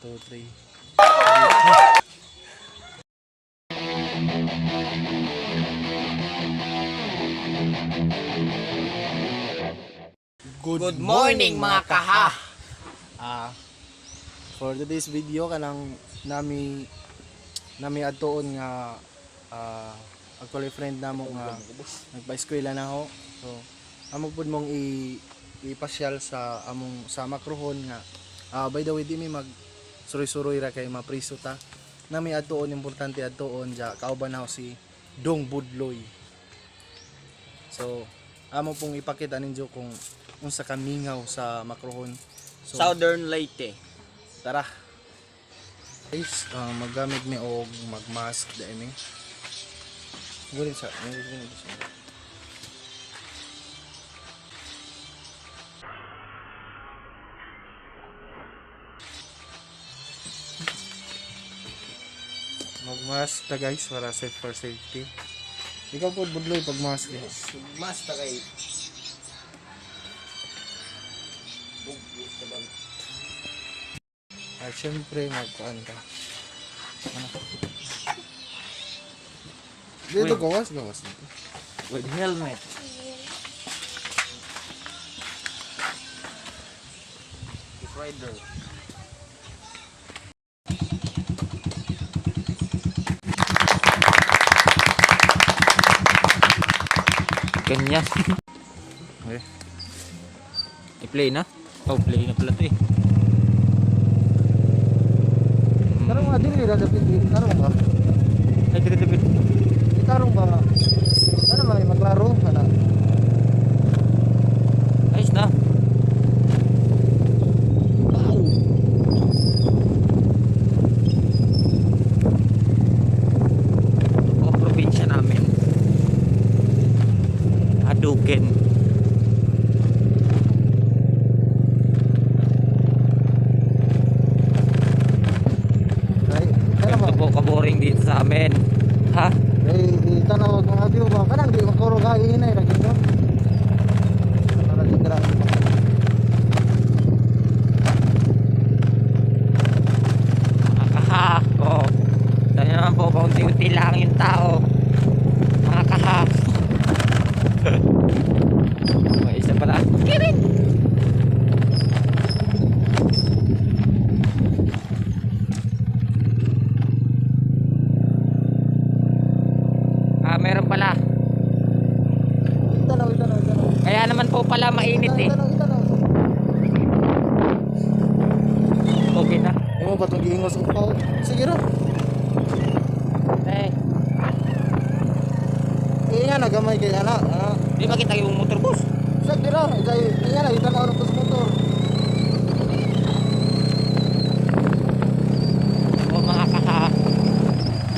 2, 3. Good morning mga kaha. For today's video kanang nami adtuon nga actually friend namo nga nagpa-eskwela na ho. So amo pud mong ipasyal sa among sa Macrohon nga by the way di mi mag suroy-suroy ra kay mapriso ta. Nami adtuon importante adtuon ja kauban na ho si Dong Budloy. So amo pong ipakita ninyo kung unsa ka mingaw sa Macrohon. So, Southern Leyte. tara. Guys, maggamit mi og magmask dai mi. Gulit sa. Magmask ta guys para safe for safety. Ikaw po budloy pag mask guys. Mas tagay. At syempre magkuhan ka. Ano? Dito gawas. With helmet. Rider. Ganyan. Okay. I-play na? Oh, play na pala to eh. Tarong nga dili ra dapat tarong ba? Ay, dito. Tarong ba? Ano may maklaro kana? Ayos na. Wow! O, probinsya namin. Haduken. Ay, ano ba? Ito po kaboring dito sa amin. Ha? Ay, itanawag mga view ba? Kanang di makuro ka inay ra gyud. Para dira. Mga kahak. O, dahil naman po, paunti-unti lang yung tao. Mga kahak. May isa pala. Kirin! Meron pala. Itanaw. Kaya naman po pala mainit eh. Itanaw. Okay na. Ay mo patong giingos upaw. Sige ra. Eh, Iya na gamay kay ana. di ba kita yung motor bus? Sa dira, iya na itanaw ra tos motor. O mga kahak.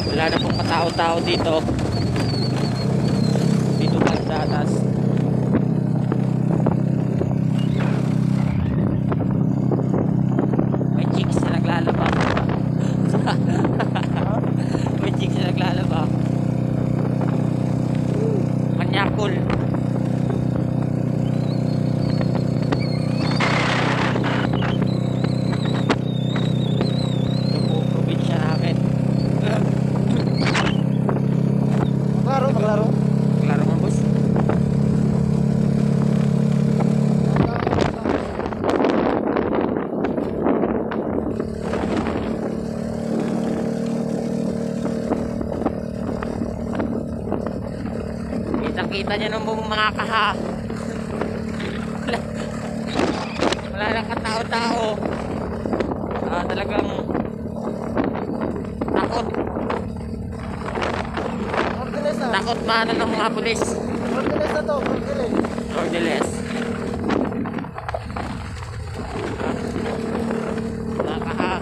Wala na pong katao-tao dito. Dito ka sa atas. May chicks na naglalaba. May chicks na naglalaba. Manyakol. Ito po probinsya namin. Maklaro. Klaro mo boss? Kita nyo nung mga kaha. Wala lang katao-tao. Talagang takot. Ordiles na. Takot maano ng mga pulis. Ordiles na to, ordiles. Ordiles. Mga kaha.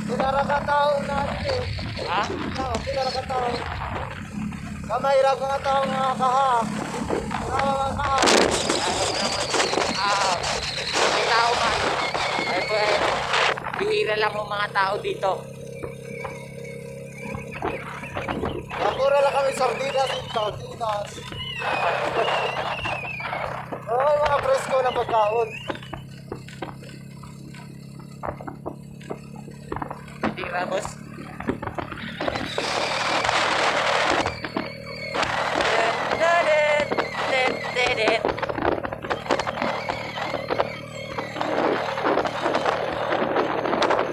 Pinara ka tao na dito. Ha? Pinara ka tao. Kamay ra ka tao nga kaha. Kaha. lang ang mga tao dito. Napura lang kami sardinas. Mga presko na pagkaon. Tira, boss.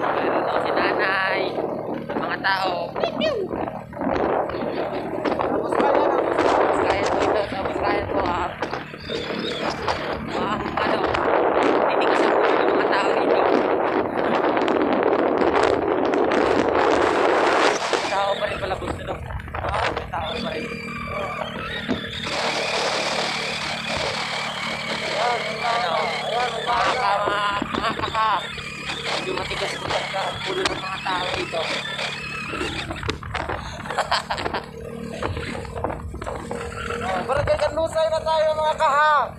Meron daw si nanay, mga tao. Tapos kaya na. Kaya po ito, tapos kaya po ano, hindi kasi po ng mga tao dito. Tao pa rin pala gusto doon. May tao pa rin. Ano, mga kaka. Medyo matigas po sa ulo ng mga tao dito. Barangay Kanlusay na tayo mga kaha.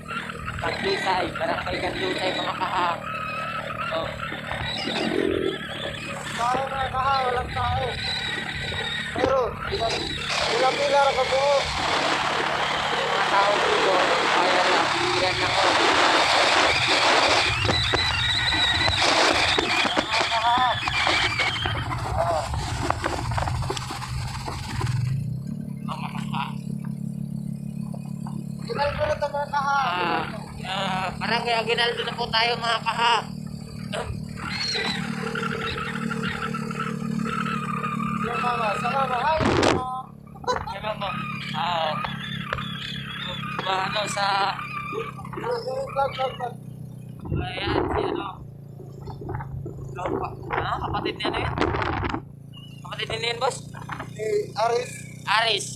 Kanlusay, barangay Kanlusay mga kaha. Oh. Tayo mga kaha, walang tao. Pero, pila-pila ka po. Yung mga tao dito, kaya lang, pigilan lang ako. Mga kaha. Mga kaha. Ginal-gulo ito mga kaha. Barangay Aguinaldo na po tayo mga kaha. Yung mama, sa mama, ay. Diba mo? Ano sa... Ayan, si ano. Kapatid niya na yun? Kapatid niya na yun, boss? Aris. Aris.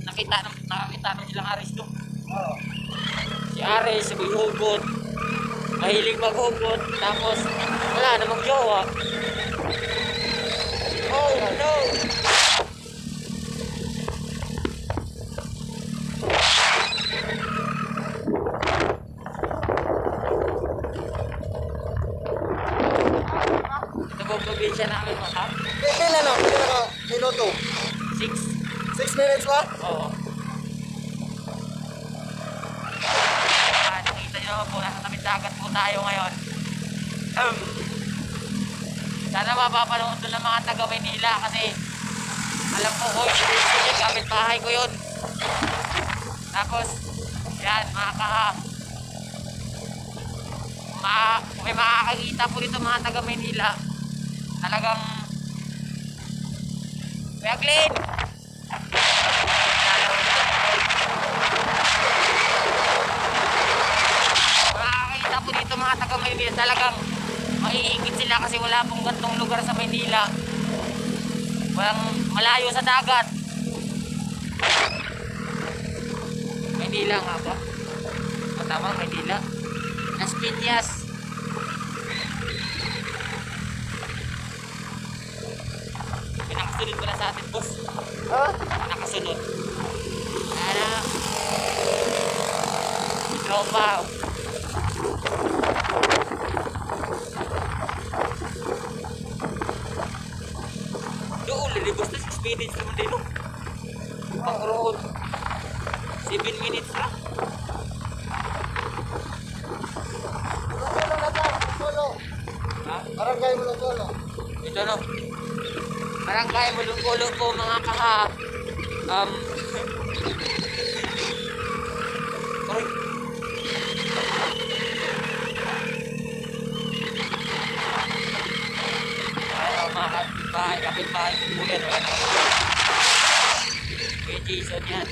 Nakita nung silang Aris doon. Oo. Si Aris, may hugot. Mahilig maghugot. Tapos, wala namang jowa. Oh, no! Ito po probinsya namin, mga Pila na, pila ka minuto. 6. 6 minutes ba? Oo. Nakita nyo po, nasa tabing dagat po tayo ngayon. Sana mapapanood doon ng mga taga Maynila kasi alam ko ko, yung gamit bahay ko yun. Tapos, yan, mga kaha. Kung may makakakita po dito mga taga Maynila, talagang Kuya Glenn! Makakakita po dito mga taga Maynila, talagang maiingit sila kasi wala pong gantong lugar sa Maynila. Walang malayo sa dagat. Maynila nga ba? O tama, Maynila. Las Piñas. May nakasunod pala sa atin, boss. Ha? Nakasunod. Ano? Tropa. Doon, lilibos na 6 minutes naman din. Ang road. 7 minutes ha? Mulong-ulo na tayo, Mulong-ulo. Ha? Barangay Mulong-ulo. Ito no. Barangay Mulong-ulo po mga kaha. Uy. Ayaw mga kapitbahay po yan. Kuya Jason yan.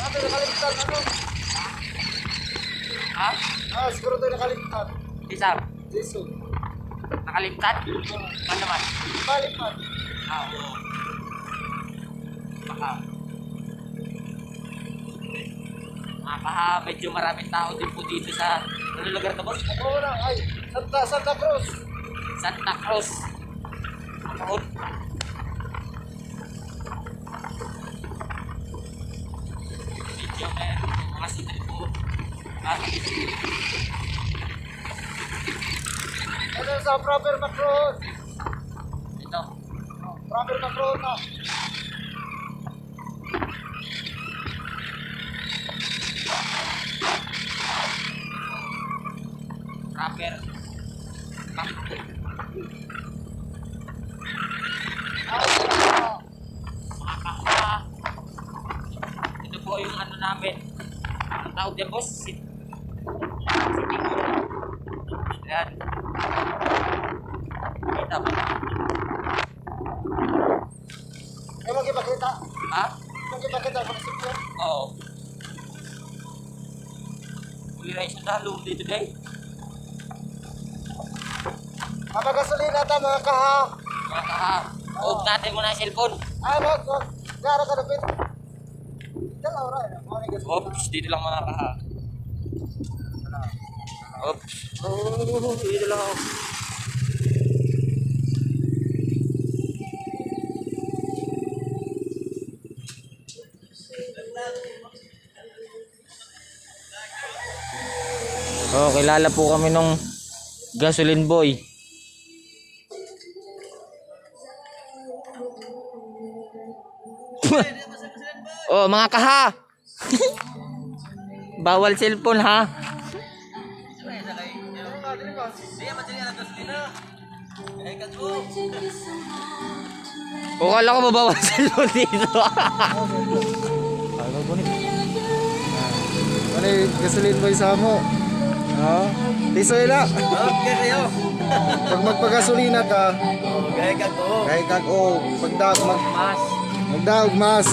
Sabi, nakaligtan ano? Ha? Siguro tayo nakaligtan. Isang. Jason. Nakalimtan? Ano naman? Balikan. Oo. Baka. Mga kaha, medyo maraming tao din po dito sa ano lugar na boss? Oo na, ay, Santa Cruz. Santa Cruz. Road. Medyo may mga sinan po. Ano sa proper macron? Ito. Proper macron na. Rapper. Ito po yung ano namin. Ang tawag niya boss. Sitting. Ayan. Kita ba? Ay, magkipakita. Ha? Magkipakita sa sityo. Oo. Uli na isa na loom dito day. Mapagasolina ta mga kaha. Mga kaha. Huwag natin muna ang cellphone. Ay, wag. Gara ka dapit. Dala ora. Oops, dito lang mga kaha. Oops. Oh, dito lang ako. Oh, kilala po kami nung gasoline boy. Oh, mga kaha. Bawal cellphone ha. O kala ko mabawal cellphone dito. Ano yung gasoline boy sa mo? Oo. Tisoy na. Okay kayo. Pag magpagasolina ka, Oh, gaya ka ko. kay kag o Mas. magdaog mas.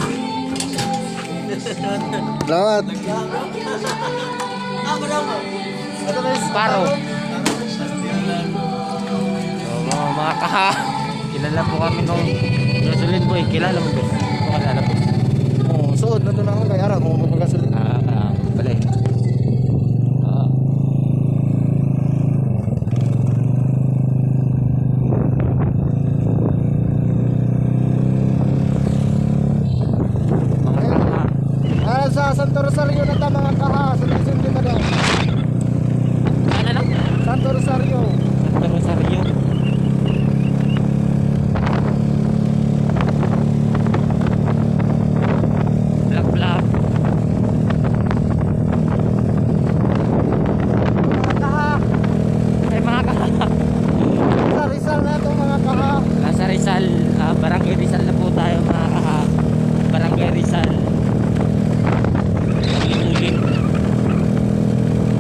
Salamat. Ako daw mo. Ano na yung Paro. Oh, mga kaha. Kilala po kami nung gasoline boy. Kilala mo ba? Ito kilala po. Oh, suod na to na ako kay ara kung magpagasolina. Pala eh. Ah. Mga kaha. Ah, sa Santo Rosario na ta mga kaha, sa Luzon di ba daw? Ano lang? Santo Rosario. Santo Rosario. Black black. Mga kaha, Ay mga kaha. sa Rizal na to mga kaha. Nasa Rizal, Barangay Rizal na po tayo mga kaha. Barangay Rizal. Ulit-ulit.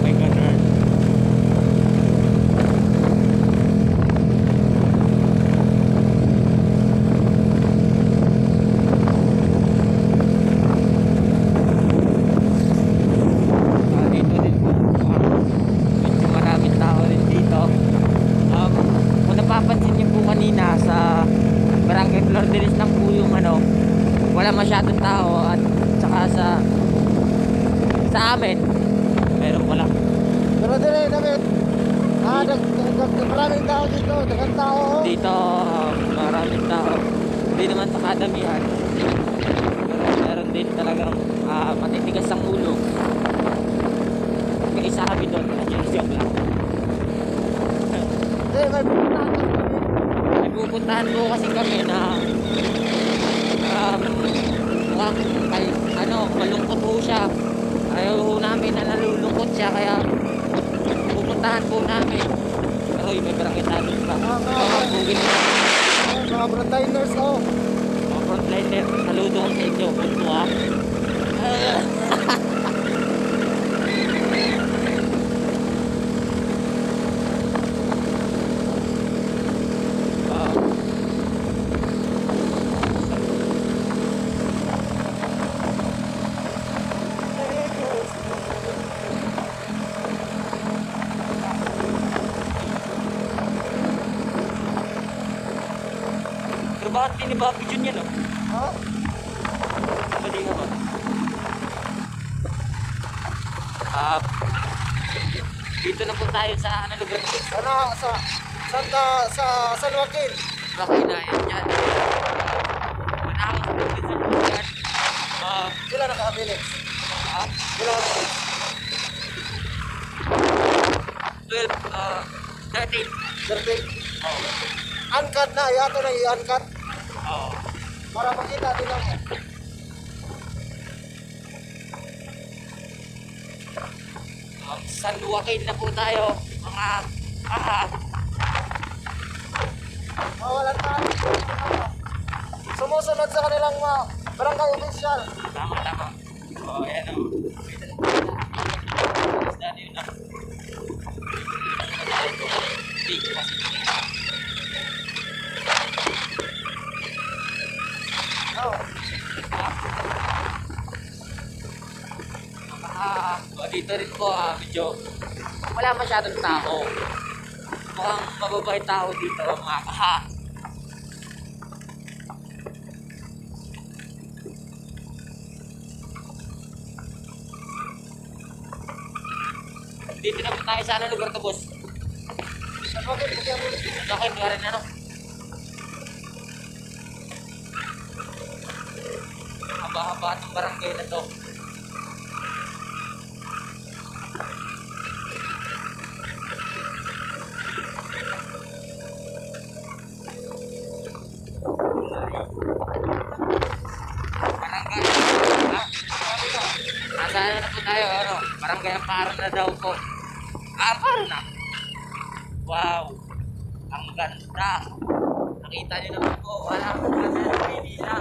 May ganun. Dito din po. Medyo maraming tao rin dito. Kung napapansin niyo po kanina sa Barangay Flordelis lang po yung ano, wala masyadong tao at saka sa amin meron wala. Pero dire David. Maraming tao dito, dagang tao. Dito maraming tao. Hindi naman sa kadamihan. Pero meron din talagang matitigas ang ulo. Kaya isa kami doon, joke lang. Hindi, may pupuntahan ka dito. May pupuntahan po kasi kami na mukhang malungkot po siya. Ayaw ho namin na nalulungkot siya kaya pupuntahan po namin. Pero may barangay tanong pa. Bugin na. Mga frontliners oh. Mga frontliner, saludo ko sa inyo. Punto ha. Pero bakit tinibabi dyan yan, no? Ha? Mali nga ba? Dito na po tayo sa lugar. Ano sa San Joaquin. Baka inayan dyan. Manahon sa lugar dyan. Sila nakakabili. Ha? Sila nakakabili. 12, 13. 13. Uncut na, yato na i-uncut. Oo. Para makita din lang. Sanluwakin na po tayo, mga kaha. Mawalan na. Sumusunod sa kanilang mga barangay official. Tama, tama. Oo, ayan o. Isda na yun ah. Video kasi. Oh. Dito rin po medyo wala masyadong tao. Mukhang mababait tao dito mga kaha. Dito na po tayo sa anong lugar to, boss? Sa akin, nga rin ano. Haba-haba itong barangay na to. Barangay. Nasaan na po tayo, ano? Barangay Amparo na daw po. Amparo na? Wow! Ang ganda! Nakita niyo naman po, wala akong ganda ng Maynila.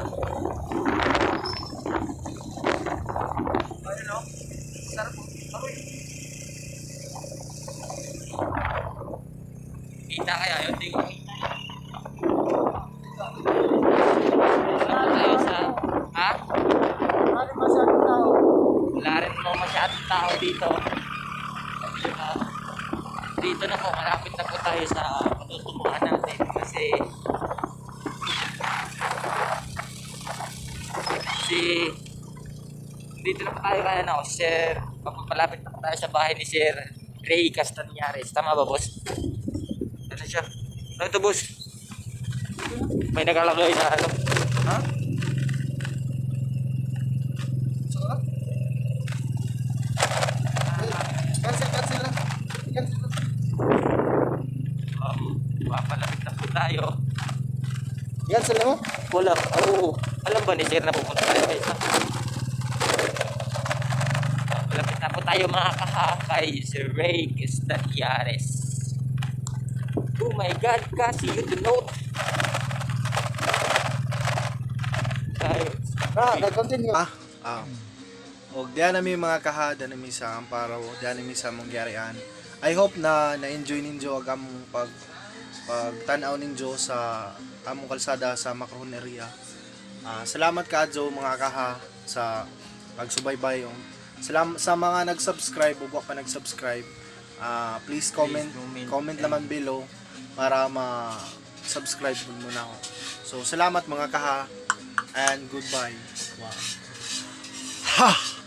Ayun o. Sarap po. Aroy. Kita kaya yun? Hindi ko makita. Tayo sa... Ha? Maraming masyadong tao. Wala rin mo masyadong tao dito. Dito na po, malapit na po tayo sa patutunguhan natin kasi dito na po tayo kaya na Sir, papalapit na po tayo sa bahay ni Sir Ray Castañares. Tama ba, boss? Ano siya? Ano ito, boss? May nakalagay na ano? Ha? Cancel lang. Cancel lang. Papalapit na po tayo. Cancel mo? Wala. Oo. Alam ba ni Sir na pupunta tayo guys? Malapit na po tayo mga kakakay. Sir Ray Castañares. Oh my God, kasi you to note. Tayo. Nag-continue. Og diyan nami mga kaha, diyan nami sa Amparo, diyan nami sa Mongyarian. I hope na na-enjoy ninyo ang among pagtanaw ninyo sa among kalsada sa Macron area. Salamat kaadto mga kaha sa pagsubaybay. Salamat sa mga nag-subscribe o wa pa nag-subscribe. Please comment naman below para ma-subscribe mo na ako. So salamat mga kaha and goodbye. Wow. Ha!